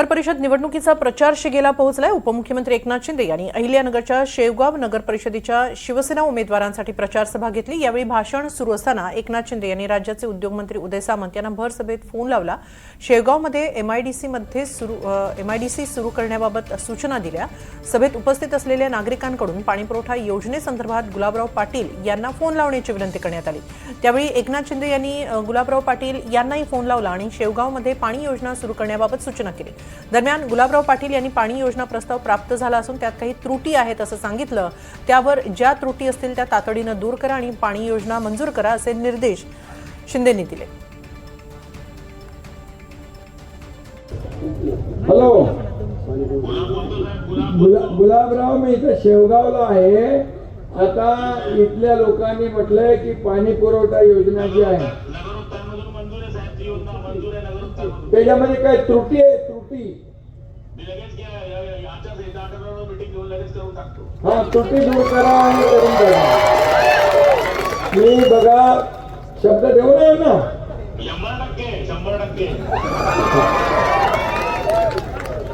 नगर परिषद निवडणुकीचा प्रचार शिगेला पोहोचलाय। उपमुख्यमंत्री एकनाथ शिंदे यांनी अहिल्यानगरच्या शेवगाव नगर परिषदेच्या शिवसेना उमेदवारांसाठी प्रचार सभा घेतली। यावेळी भाषण सुरू असताना एकनाथ शिंदे यांनी राज्याचे उद्योगमंत्री उदय सामंत यांना भर सभेत फोन लावला। शेवगावमध्ये एमआयडीसी सुरू करण्याबाबत सूचना दिल्या। सभेत उपस्थित असलेल्या नागरिकांकडून पाणीपुरवठा योजनेसंदर्भात गुलाबराव पाटील यांना फोन लावण्याची विनंती करण्यात आली। त्यावेळी एकनाथ शिंदे यांनी गुलाबराव पाटील यांनाही फोन लावला आणि शेवगावमध्ये पाणी योजना सुरू करण्याबाबत सूचना केली। दरम्यान गुलाबराव पाटील यांनी पाणी योजना प्रस्ताव प्राप्त झाला असून त्यात काही त्रुटी आहेत असं सांगितलं। त्यावर ज्या त्रुटी असतील त्या तातडीने दूर करा आणि पाणी योजना मंजूर करा असे निर्देश शिंदेंनी दिले। हॅलो, गुलाबराव, मी इथे शेवगावला आहे। आता इथल्या लोकांनी म्हटलंय की पाणी पुरवठा योजना जी आहे त्याच्यामध्ये काय त्रुटी आहे? त्रुटी दूर करा आणि करून द्या। मी बघा शब्द देऊ ना 100%।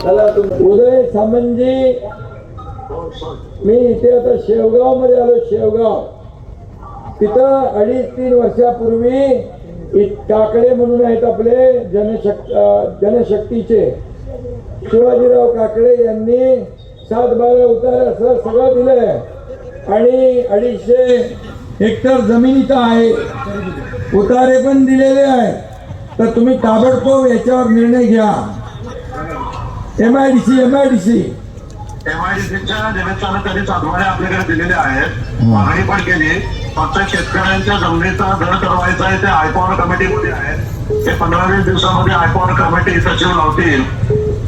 चला, उदय सामंतजी, मी इथे आता शेवगाव मध्ये आलो। शेवगाव तिथं 2.5-3 वर्षापूर्वी काकडे म्हणून आहेत आपले जनशक्तीचे शिवाजीराव काकडे यांनी 7-12 उतारे असं सगळं दिलंय आणि 250 हेक्टर जमीन इथं आहे, उतारे पण दिलेले आहे। तर तुम्ही ताबडतोब याच्यावर निर्णय घ्या। एमआयडीसीच्या निमित्तानं त्यांनी सातबारे आपल्याकडे दिलेले आहेत, मागणी पण केली। फक्त शेतकऱ्यांच्या जमिनीचा दर ठरवायचा आहे, ते आयपॉवर कमिटीमध्ये आहे। ते 15-20 दिवसामध्ये आयपॉवर कमिटी सचिव लावतील,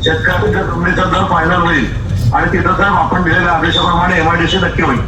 शेतकऱ्यांच्या जमिनीचा दर फायनल होईल आणि तिथं साहेब आपण दिलेल्या आदेशाप्रमाणे एमआयडीसी नक्की होईल।